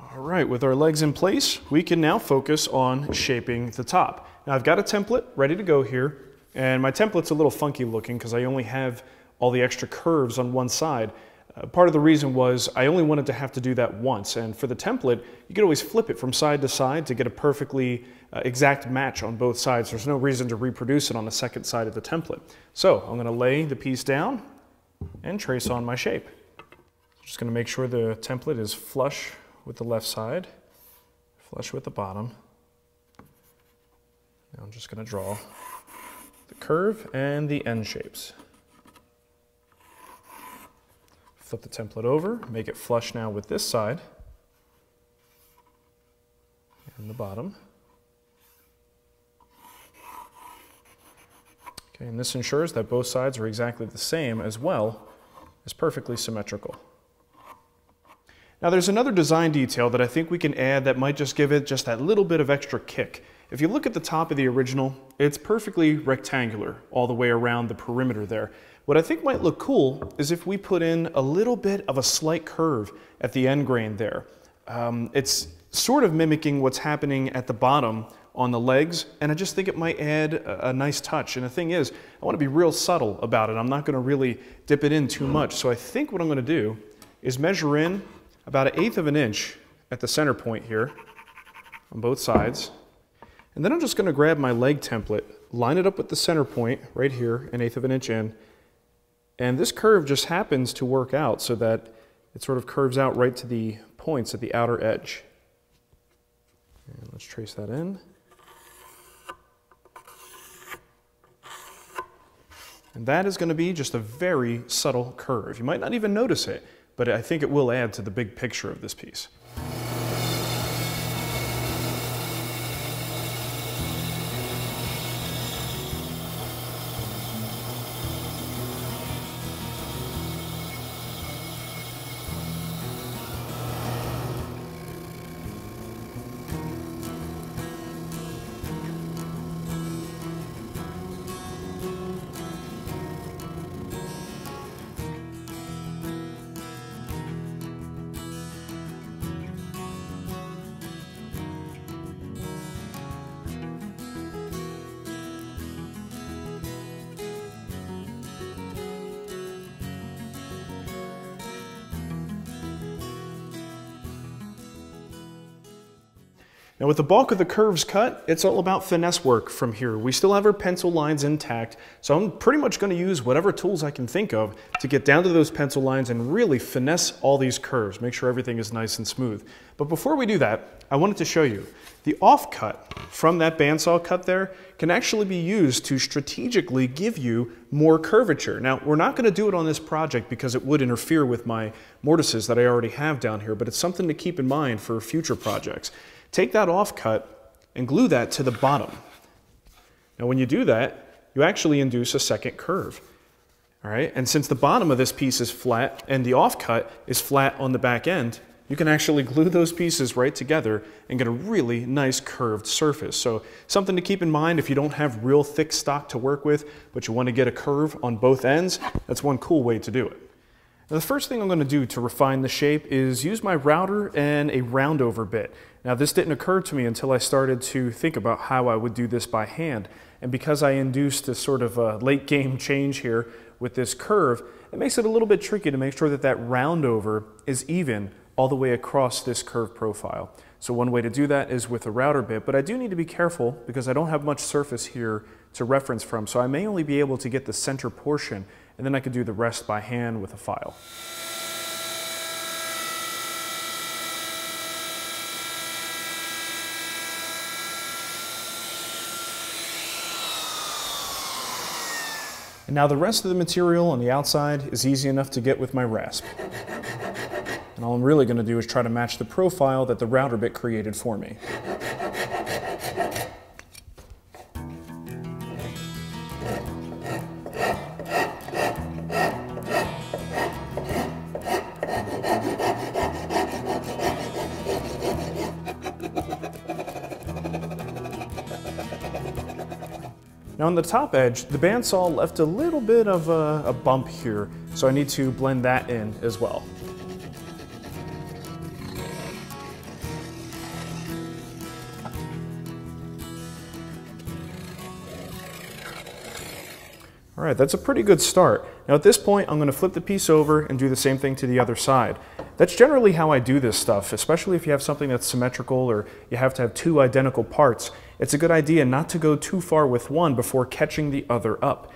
All right, with our legs in place, we can now focus on shaping the top. Now I've got a template ready to go here, and my template's a little funky looking because I only have all the extra curves on one side. Part of the reason was I only wanted to have to do that once, and for the template, you could always flip it from side to side to get a perfectly exact match on both sides. There's no reason to reproduce it on the second side of the template. So I'm going to lay the piece down and trace on my shape. Just going to make sure the template is flush with the left side, flush with the bottom. Now I'm just going to draw the curve and the end shapes. Flip the template over, make it flush now with this side and the bottom. Okay, and this ensures that both sides are exactly the same as well as perfectly symmetrical. Now there's another design detail that I think we can add that might just give it just that little bit of extra kick. If you look at the top of the original, it's perfectly rectangular all the way around the perimeter there. What I think might look cool is if we put in a little bit of a slight curve at the end grain there. It's sort of mimicking what's happening at the bottom on the legs, and I just think it might add a nice touch. And the thing is, I want to be real subtle about it. I'm not going to really dip it in too much. So I think what I'm going to do is measure in about 1/8 of an inch at the center point here on both sides. And then I'm just going to grab my leg template, line it up with the center point right here, 1/8 of an inch in. And this curve just happens to work out so that it sort of curves out right to the points at the outer edge. And let's trace that in. And that is going to be just a very subtle curve. You might not even notice it, but I think it will add to the big picture of this piece. Now with the bulk of the curves cut, it's all about finesse work from here. We still have our pencil lines intact, so I'm pretty much going to use whatever tools I can think of to get down to those pencil lines and really finesse all these curves, make sure everything is nice and smooth. But before we do that, I wanted to show you the offcut from that bandsaw cut there can actually be used to strategically give you more curvature. Now, we're not going to do it on this project because it would interfere with my mortises that I already have down here, but it's something to keep in mind for future projects. Take that offcut and glue that to the bottom. Now when you do that, you actually induce a second curve. All right? And since the bottom of this piece is flat and the offcut is flat on the back end, you can actually glue those pieces right together and get a really nice curved surface. So something to keep in mind if you don't have real thick stock to work with, but you want to get a curve on both ends, that's one cool way to do it. Now, the first thing I'm going to do to refine the shape is use my router and a roundover bit. Now this didn't occur to me until I started to think about how I would do this by hand. And because I induced a sort of a late game change here with this curve, it makes it a little bit tricky to make sure that that roundover is even all the way across this curve profile. So one way to do that is with a router bit, but I do need to be careful because I don't have much surface here to reference from, so I may only be able to get the center portion, and then I could do the rest by hand with a file. And now the rest of the material on the outside is easy enough to get with my rasp. And all I'm really going to do is try to match the profile that the router bit created for me. Now on the top edge, the bandsaw left a little bit of a bump here, so I need to blend that in as well. All right, that's a pretty good start. Now at this point, I'm going to flip the piece over and do the same thing to the other side. That's generally how I do this stuff, especially if you have something that's symmetrical or you have to have two identical parts. It's a good idea not to go too far with one before catching the other up.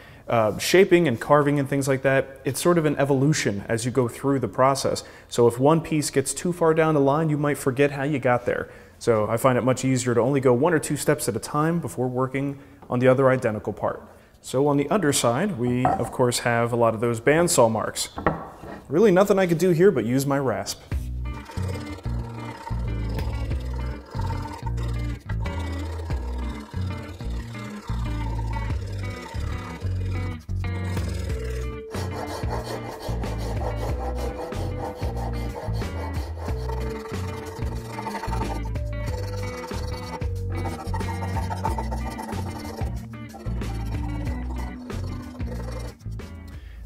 Shaping and carving and things like that, it's sort of an evolution as you go through the process. So if one piece gets too far down the line, you might forget how you got there. So I find it much easier to only go 1 or 2 steps at a time before working on the other identical part. So on the underside, we of course have a lot of those bandsaw marks. Really nothing I could do here but use my rasp.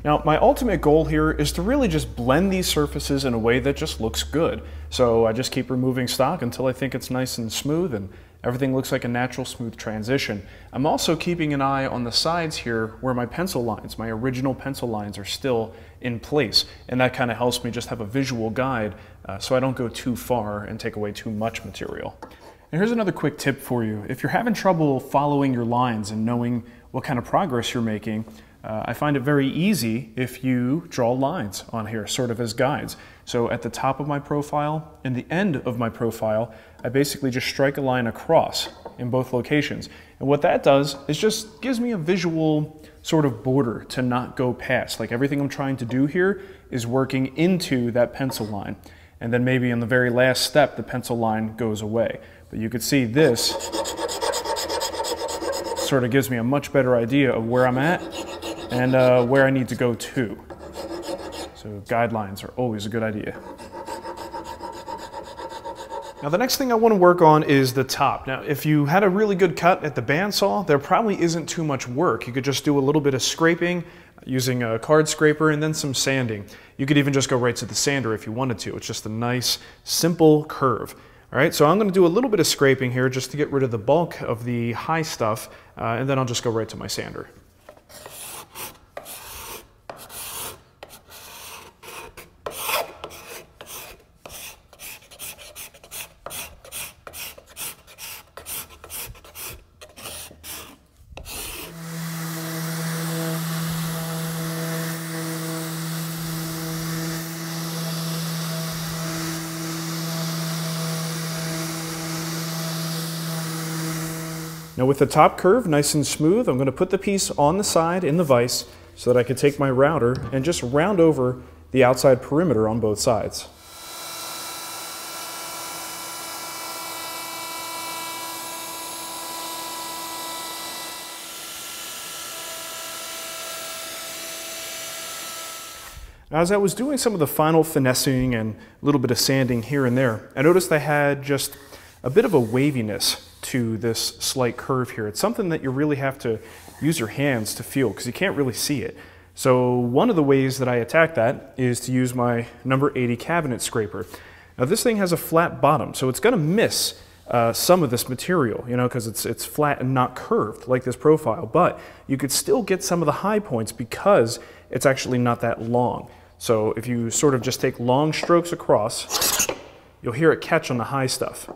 Now, my ultimate goal here is to really just blend these surfaces in a way that just looks good. So I just keep removing stock until I think it's nice and smooth and everything looks like a natural smooth transition. I'm also keeping an eye on the sides here where my pencil lines, my original pencil lines, are still in place. And that kind of helps me just have a visual guide so I don't go too far and take away too much material. And here's another quick tip for you. If you're having trouble following your lines and knowing what kind of progress you're making, I find it very easy if you draw lines on here, sort of as guides. So at the top of my profile and the end of my profile, I basically just strike a line across in both locations. And what that does is just gives me a visual sort of border to not go past. Like everything I'm trying to do here is working into that pencil line. And then maybe in the very last step, the pencil line goes away. But you could see this sort of gives me a much better idea of where I'm at and where I need to go to. So guidelines are always a good idea. Now the next thing I want to work on is the top. Now if you had a really good cut at the bandsaw, there probably isn't too much work. You could just do a little bit of scraping using a card scraper and then some sanding. You could even just go right to the sander if you wanted to. It's just a nice, simple curve. All right, so I'm going to do a little bit of scraping here just to get rid of the bulk of the high stuff, and then I'll just go right to my sander. Now with the top curve nice and smooth, I'm going to put the piece on the side in the vise so that I can take my router and just round over the outside perimeter on both sides. Now, as I was doing some of the final finessing and a little bit of sanding here and there, I noticed I had just a bit of a waviness to this slight curve here. It's something that you really have to use your hands to feel because you can't really see it. So one of the ways that I attack that is to use my number 80 cabinet scraper. Now this thing has a flat bottom, so it's going to miss some of this material, you know, because it's flat and not curved like this profile, but you could still get some of the high points because it's actually not that long. So if you sort of just take long strokes across, you'll hear it catch on the high stuff.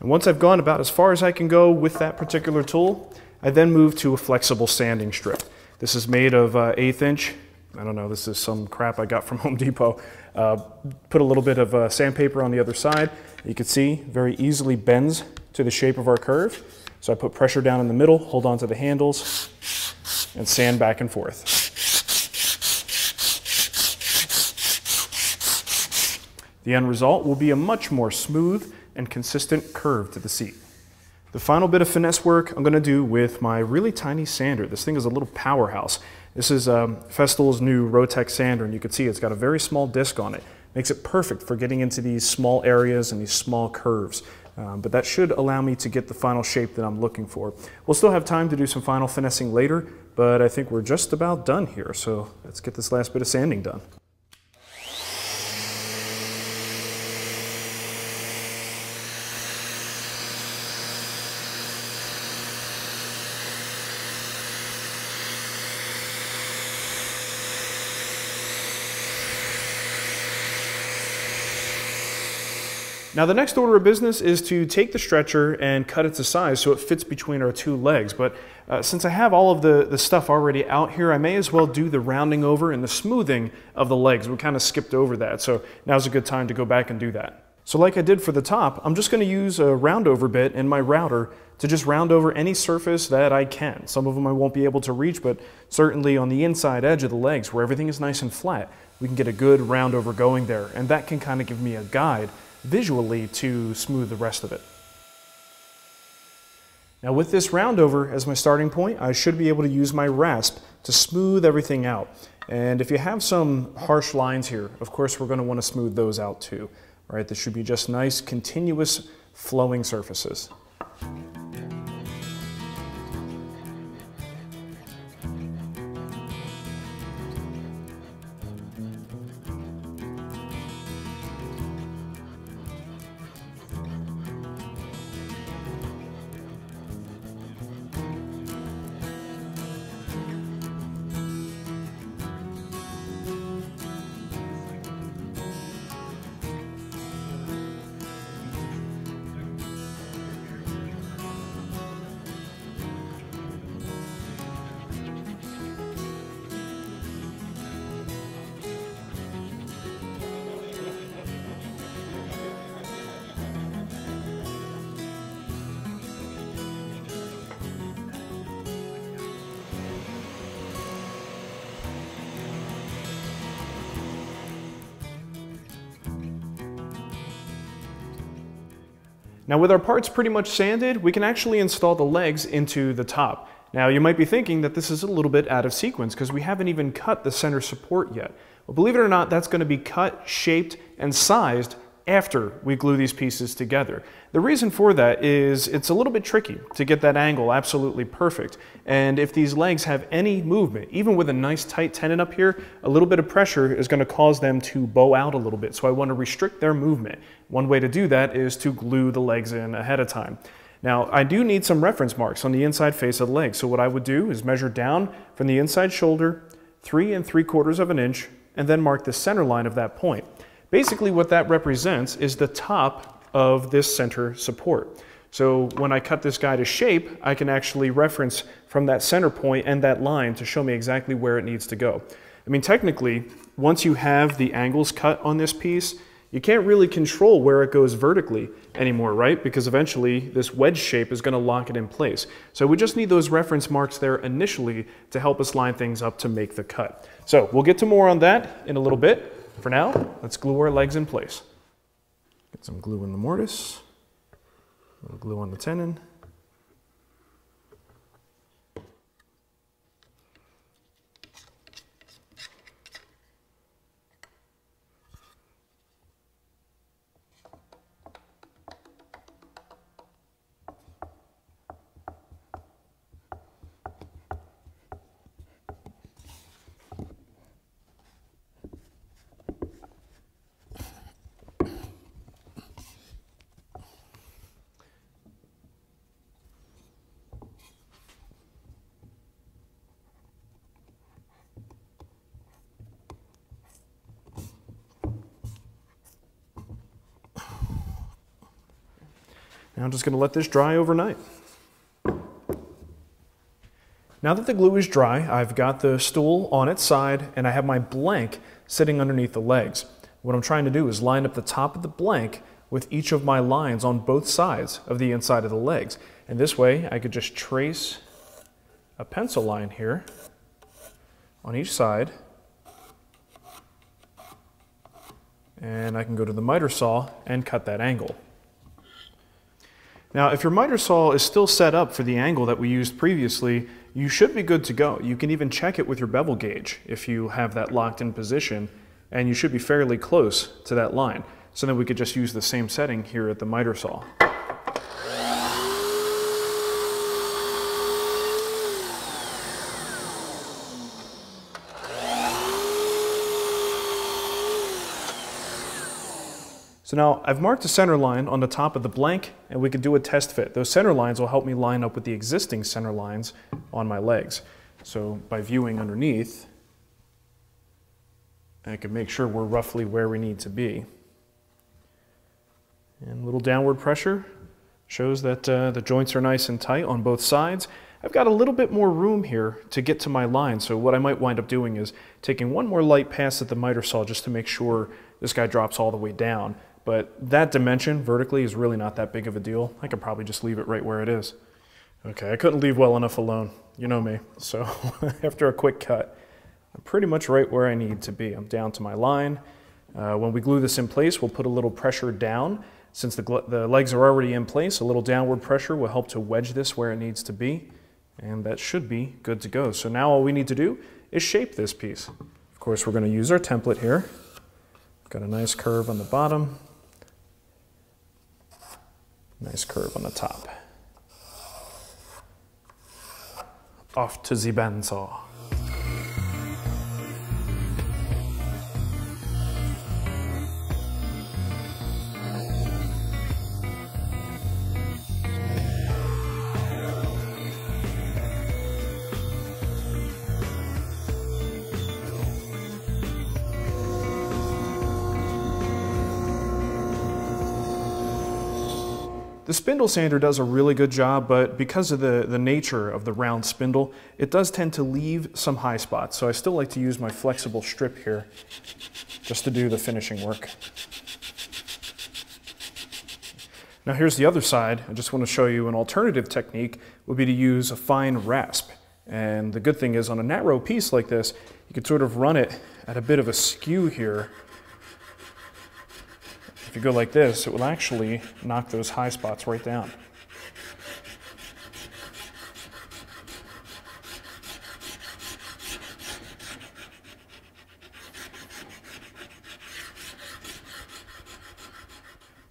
And once I've gone about as far as I can go with that particular tool, I then move to a flexible sanding strip. This is made of 1/8 inch. I don't know, this is some crap I got from Home Depot. Put a little bit of sandpaper on the other side. You can see very easily bends to the shape of our curve. So I put pressure down in the middle, hold on to the handles, and sand back and forth. The end result will be a much more smooth and consistent curve to the seat. The final bit of finesse work I'm going to do with my really tiny sander. This thing is a little powerhouse. This is Festool's new Rotex sander, and you can see it's got a very small disc on it. Makes it perfect for getting into these small areas and these small curves. But that should allow me to get the final shape that I'm looking for. We'll still have time to do some final finessing later, but I think we're just about done here. So let's get this last bit of sanding done. Now the next order of business is to take the stretcher and cut it to size so it fits between our two legs. But since I have all of the stuff already out here, I may as well do the rounding over and the smoothing of the legs. We kind of skipped over that, so now's a good time to go back and do that. So like I did for the top, I'm just going to use a round over bit and my router to just round over any surface that I can. Some of them I won't be able to reach, but certainly on the inside edge of the legs where everything is nice and flat, we can get a good round over going there, and that can kind of give me a guide visually to smooth the rest of it. Now with this round over as my starting point, I should be able to use my rasp to smooth everything out. And if you have some harsh lines here, of course we're going to want to smooth those out too. All right, this should be just nice, continuous, flowing surfaces. Now with our parts pretty much sanded, we can actually install the legs into the top. Now you might be thinking that this is a little bit out of sequence because we haven't even cut the center support yet. Well, believe it or not, that's going to be cut, shaped, and sized after we glue these pieces together. The reason for that is it's a little bit tricky to get that angle absolutely perfect. And if these legs have any movement, even with a nice tight tenon up here, a little bit of pressure is going to cause them to bow out a little bit. So I want to restrict their movement. One way to do that is to glue the legs in ahead of time. Now, I do need some reference marks on the inside face of the leg. So what I would do is measure down from the inside shoulder, 3 3/4 of an inch, and then mark the center line of that point. Basically what that represents is the top of this center support. So when I cut this guy to shape, I can actually reference from that center point and that line to show me exactly where it needs to go. I mean, technically, once you have the angles cut on this piece, you can't really control where it goes vertically anymore, right? Because eventually this wedge shape is going to lock it in place. So we just need those reference marks there initially to help us line things up to make the cut. So we'll get to more on that in a little bit. For now, let's glue our legs in place. Get some glue in the mortise, a little glue on the tenon. Now I'm just going to let this dry overnight. Now that the glue is dry, I've got the stool on its side and I have my blank sitting underneath the legs. What I'm trying to do is line up the top of the blank with each of my lines on both sides of the inside of the legs. And this way I could just trace a pencil line here on each side. And I can go to the miter saw and cut that angle. Now, if your miter saw is still set up for the angle that we used previously, you should be good to go. You can even check it with your bevel gauge if you have that locked in position, and you should be fairly close to that line. So then we could just use the same setting here at the miter saw. So now I've marked a center line on the top of the blank, and we could do a test fit. Those center lines will help me line up with the existing center lines on my legs. So by viewing underneath, I can make sure we're roughly where we need to be. And a little downward pressure shows that the joints are nice and tight on both sides. I've got a little bit more room here to get to my line, so what I might wind up doing is taking one more light pass at the miter saw just to make sure this guy drops all the way down. But that dimension vertically is really not that big of a deal. I could probably just leave it right where it is. Okay, I couldn't leave well enough alone. You know me. So after a quick cut, I'm pretty much right where I need to be. I'm down to my line. When we glue this in place, we'll put a little pressure down. Since the legs are already in place, a little downward pressure will help to wedge this where it needs to be. And that should be good to go. So now all we need to do is shape this piece. Of course, we're going to use our template here. Got a nice curve on the bottom. Nice curve on the top. Off to the bandsaw. The spindle sander does a really good job, but because of the nature of the round spindle, it does tend to leave some high spots. So I still like to use my flexible strip here just to do the finishing work. Now here's the other side. I just want to show you an alternative technique would be to use a fine rasp. And the good thing is on a narrow piece like this, you could sort of run it at a bit of a skew here. If you go like this, it will actually knock those high spots right down.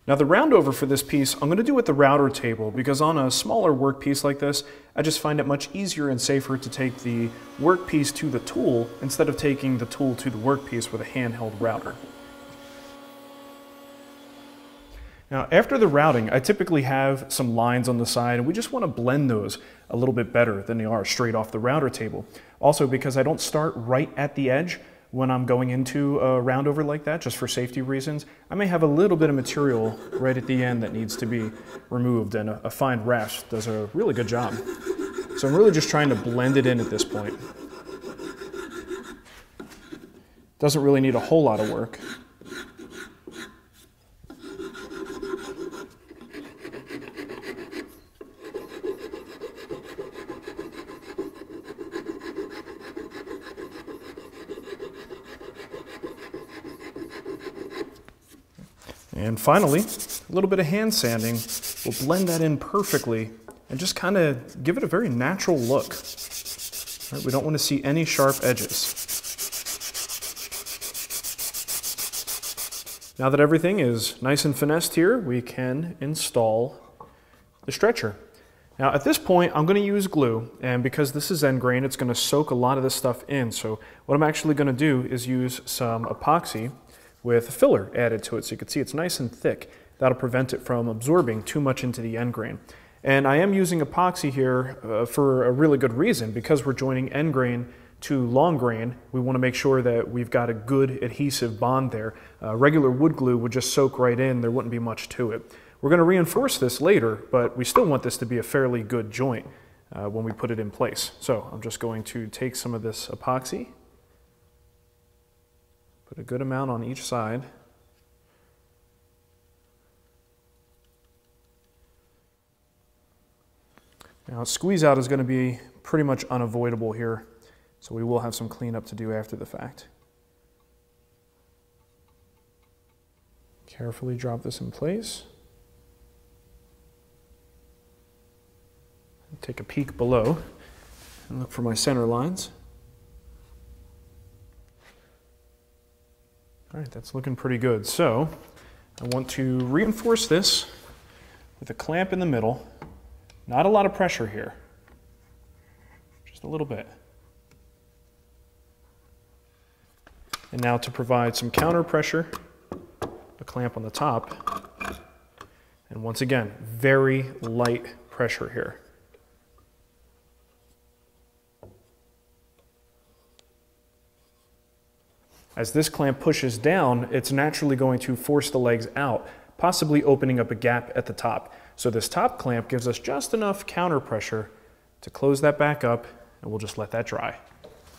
Now the round over for this piece, I'm going to do with the router table because on a smaller workpiece like this, I just find it much easier and safer to take the workpiece to the tool instead of taking the tool to the workpiece with a handheld router. Now, after the routing, I typically have some lines on the side, and we just want to blend those a little bit better than they are straight off the router table. Also, because I don't start right at the edge when I'm going into a round over like that, just for safety reasons, I may have a little bit of material right at the end that needs to be removed, and a fine rasp does a really good job. So I'm really just trying to blend it in at this point. Doesn't really need a whole lot of work. And finally, a little bit of hand sanding will blend that in perfectly and just kind of give it a very natural look. Right, we don't want to see any sharp edges. Now that everything is nice and finessed here, we can install the stretcher. Now at this point, I'm going to use glue, and because this is end grain, it's going to soak a lot of this stuff in. So what I'm actually going to do is use some epoxy with a filler added to it, so you can see it's nice and thick. That'll prevent it from absorbing too much into the end grain. And I am using epoxy here for a really good reason. Because we're joining end grain to long grain, we want to make sure that we've got a good adhesive bond there. Regular wood glue would just soak right in, there wouldn't be much to it. We're going to reinforce this later, but we still want this to be a fairly good joint when we put it in place. So I'm just going to take some of this epoxy, put a good amount on each side. Now squeeze out is going to be pretty much unavoidable here, so we will have some cleanup to do after the fact. Carefully drop this in place. Take a peek below and look for my center lines. All right, that's looking pretty good. So I want to reinforce this with a clamp in the middle. Not a lot of pressure here, just a little bit. And now to provide some counter pressure, a clamp on the top. And once again, very light pressure here. As this clamp pushes down, it's naturally going to force the legs out, possibly opening up a gap at the top. So this top clamp gives us just enough counter pressure to close that back up, and we'll just let that dry.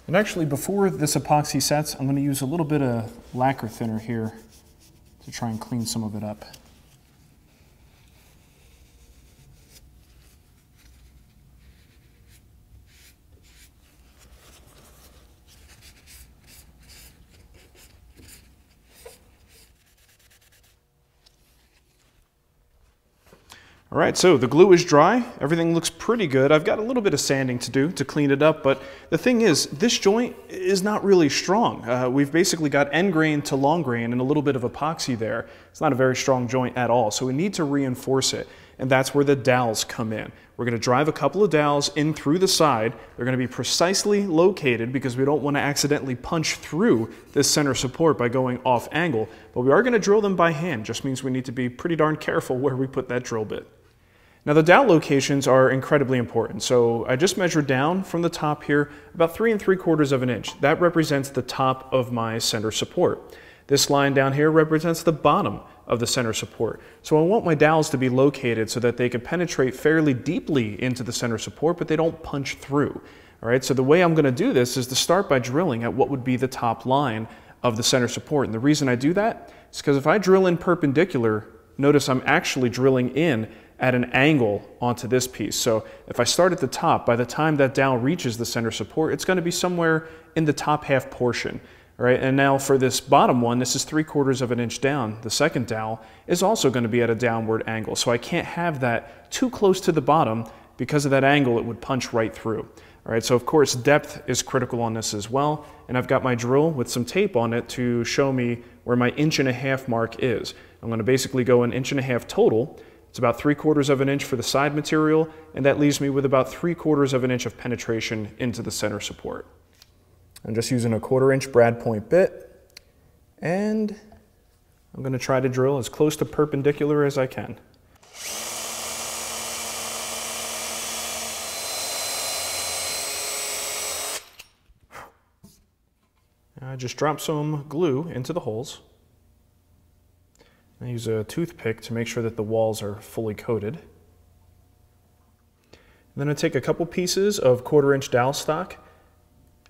And actually, before this epoxy sets, I'm going to use a little bit of lacquer thinner here to try and clean some of it up. All right, so the glue is dry. Everything looks pretty good. I've got a little bit of sanding to do to clean it up, but the thing is, this joint is not really strong. We've basically got end grain to long grain and a little bit of epoxy there. It's not a very strong joint at all, so we need to reinforce it, and that's where the dowels come in. We're going to drive a couple of dowels in through the side. They're going to be precisely located because we don't want to accidentally punch through this center support by going off angle, but we are going to drill them by hand. Just means we need to be pretty darn careful where we put that drill bit. Now the dowel locations are incredibly important. So I just measured down from the top here about 3 3/4 of an inch. That represents the top of my center support. This line down here represents the bottom of the center support. So I want my dowels to be located so that they can penetrate fairly deeply into the center support, but they don't punch through. All right, so the way I'm going to do this is to start by drilling at what would be the top line of the center support. And the reason I do that is because if I drill in perpendicular, notice I'm actually drilling in at an angle onto this piece. So if I start at the top, by the time that dowel reaches the center support, it's going to be somewhere in the top half portion. All right, and now for this bottom one, this is 3/4 of an inch down. The second dowel is also going to be at a downward angle. So I can't have that too close to the bottom. Because of that angle, it would punch right through. All right, so of course depth is critical on this as well. And I've got my drill with some tape on it to show me where my 1.5 inch mark is. I'm going to basically go 1.5 inches total. It's about 3/4 of an inch for the side material, and that leaves me with about 3/4 of an inch of penetration into the center support. I'm just using a 1/4 inch brad point bit, and I'm going to try to drill as close to perpendicular as I can. I just drop some glue into the holes. I use a toothpick to make sure that the walls are fully coated. And then I take a couple pieces of 1/4 inch dowel stock,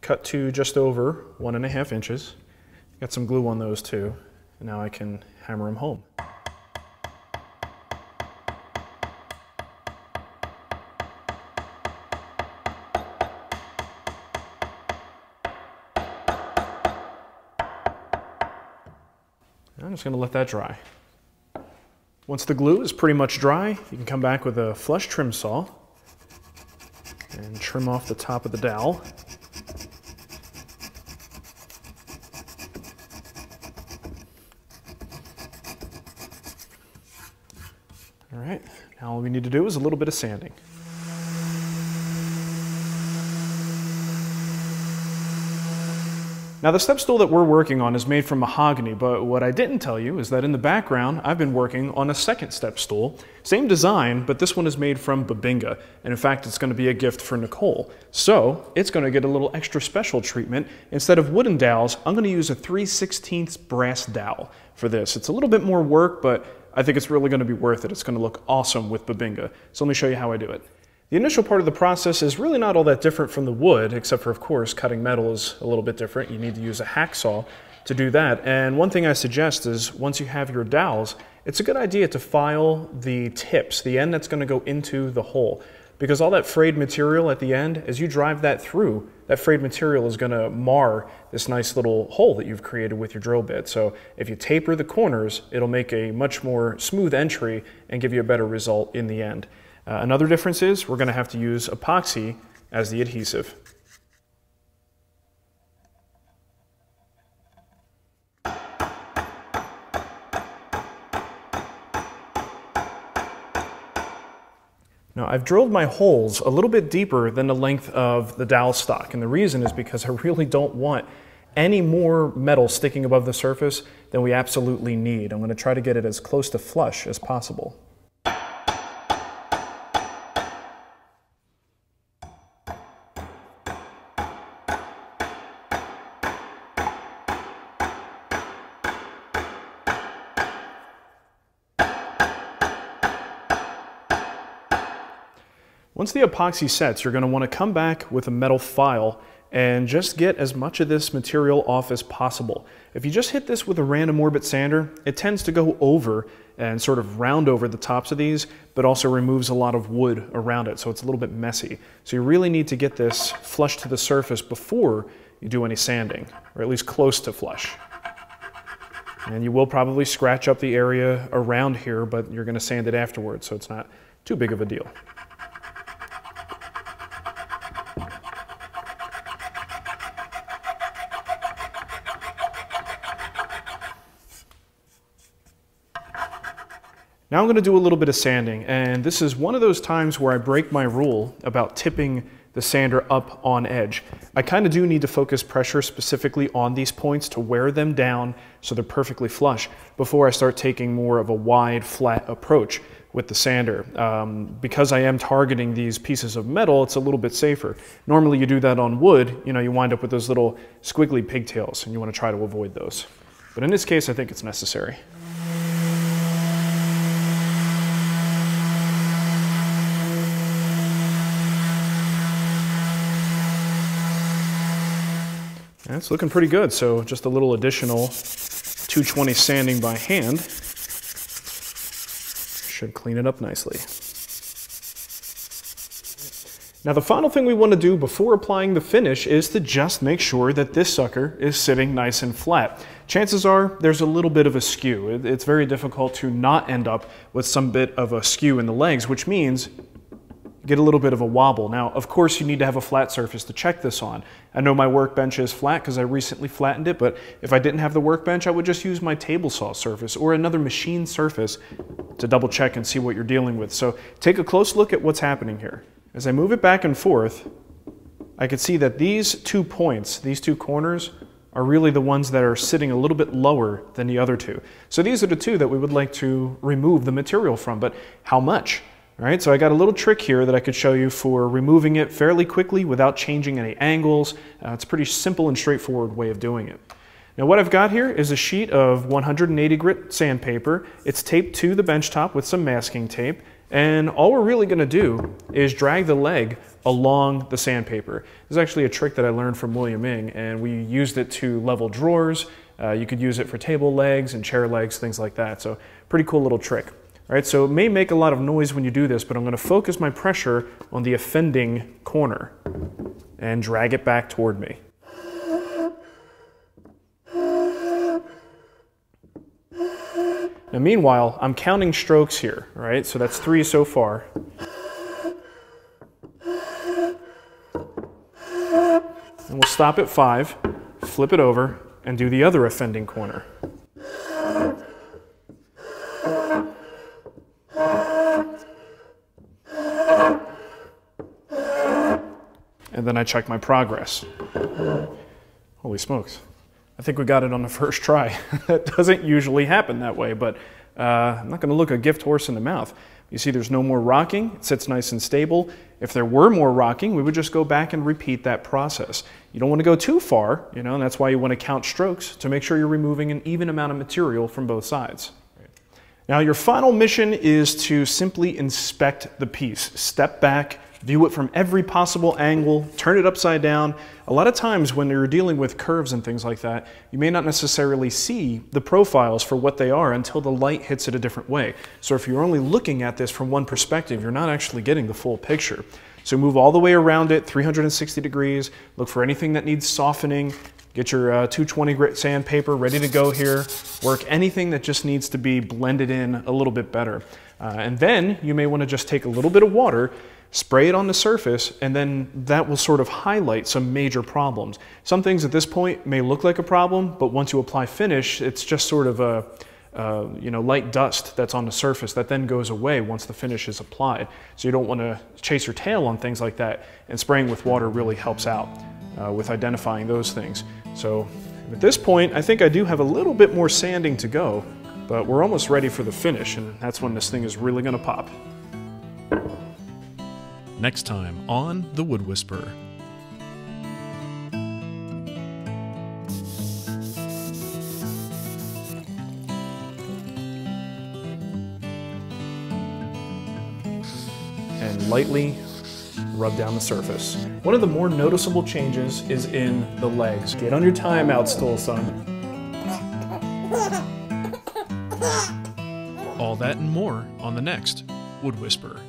cut to just over 1.5 inches. Got some glue on those too, and now I can hammer them home. I'm just going to let that dry. Once the glue is pretty much dry, you can come back with a flush trim saw and trim off the top of the dowel. All right, now all we need to do is a little bit of sanding. Now the step stool that we're working on is made from mahogany, but what I didn't tell you is that in the background I've been working on a second step stool. Same design, but this one is made from babinga, and in fact it's going to be a gift for Nicole. So it's going to get a little extra special treatment. Instead of wooden dowels, I'm going to use a 3/16 brass dowel for this. It's a little bit more work, but I think it's really going to be worth it. It's going to look awesome with babinga. So let me show you how I do it. The initial part of the process is really not all that different from the wood, except for, of course, cutting metal is a little bit different. You need to use a hacksaw to do that. And one thing I suggest is once you have your dowels, it's a good idea to file the tips, the end that's going to go into the hole. Because all that frayed material at the end, as you drive that through, that frayed material is going to mar this nice little hole that you've created with your drill bit. So if you taper the corners, it'll make a much more smooth entry and give you a better result in the end. Another difference is we're going to have to use epoxy as the adhesive. Now I've drilled my holes a little bit deeper than the length of the dowel stock, and the reason is because I really don't want any more metal sticking above the surface than we absolutely need. I'm going to try to get it as close to flush as possible. Once the epoxy sets, you're going to want to come back with a metal file and just get as much of this material off as possible. If you just hit this with a random orbit sander, it tends to go over and sort of round over the tops of these, but also removes a lot of wood around it, so it's a little bit messy. So you really need to get this flush to the surface before you do any sanding, or at least close to flush. And you will probably scratch up the area around here, but you're going to sand it afterwards, so it's not too big of a deal. Now I'm going to do a little bit of sanding, and this is one of those times where I break my rule about tipping the sander up on edge. I kind of do need to focus pressure specifically on these points to wear them down so they're perfectly flush before I start taking more of a wide, flat approach with the sander. Because I am targeting these pieces of metal, it's a little bit safer. Normally you do that on wood, you wind up with those little squiggly pigtails, and you want to try to avoid those. But in this case, I think it's necessary. It's looking pretty good, so just a little additional 220 sanding by hand should clean it up nicely. Now the final thing we want to do before applying the finish is to just make sure that this sucker is sitting nice and flat. Chances are there's a little bit of a skew. It's very difficult to not end up with some bit of a skew in the legs, which means get a little bit of a wobble. Now, of course, you need to have a flat surface to check this on. I know my workbench is flat because I recently flattened it, but if I didn't have the workbench, I would just use my table saw surface or another machine surface to double check and see what you're dealing with. So take a close look at what's happening here. As I move it back and forth, I can see that these 2 points, these 2 corners, are really the ones that are sitting a little bit lower than the other 2. So these are the 2 that we would like to remove the material from, but how much? All right, so I got a little trick here that I could show you for removing it fairly quickly without changing any angles. It's a pretty simple and straightforward way of doing it. Now what I've got here is a sheet of 180 grit sandpaper. It's taped to the bench top with some masking tape, and all we're really going to do is drag the leg along the sandpaper. This is actually a trick that I learned from William Ing, and we used it to level drawers. You could use it for table legs and chair legs, things like that. So pretty cool little trick. All right, so it may make a lot of noise when you do this, but I'm going to focus my pressure on the offending corner and drag it back toward me. Now meanwhile, I'm counting strokes here, all right? So that's 3 so far. And we'll stop at 5, flip it over, and do the other offending corner. And then I check my progress. Holy smokes. I think we got it on the first try. That doesn't usually happen that way, but I'm not going to look a gift horse in the mouth. You see there's no more rocking. It sits nice and stable. If there were more rocking, we would just go back and repeat that process. You don't want to go too far, and that's why you want to count strokes to make sure you're removing an even amount of material from both sides. Now your final mission is to simply inspect the piece. Step back, view it from every possible angle, turn it upside down. A lot of times when you're dealing with curves and things like that, you may not necessarily see the profiles for what they are until the light hits it a different way. So if you're only looking at this from one perspective, you're not actually getting the full picture. So move all the way around it, 360 degrees, look for anything that needs softening, get your 220 grit sandpaper ready to go here, work anything that just needs to be blended in a little bit better. And then you may want to just take a little bit of water, spray it on the surface, and then that will sort of highlight some major problems. Some things at this point may look like a problem, but once you apply finish, it's just sort of a light dust that's on the surface that then goes away once the finish is applied. So you don't want to chase your tail on things like that, and spraying with water really helps out. with identifying those things. So at this point, I think I do have a little bit more sanding to go, but we're almost ready for the finish, and that's when this thing is really gonna pop. Next time on The Wood Whisperer. And lightly rub down the surface. One of the more noticeable changes is in the legs. Get on your timeout, Stool, son. All that and more on the next Wood Whisperer.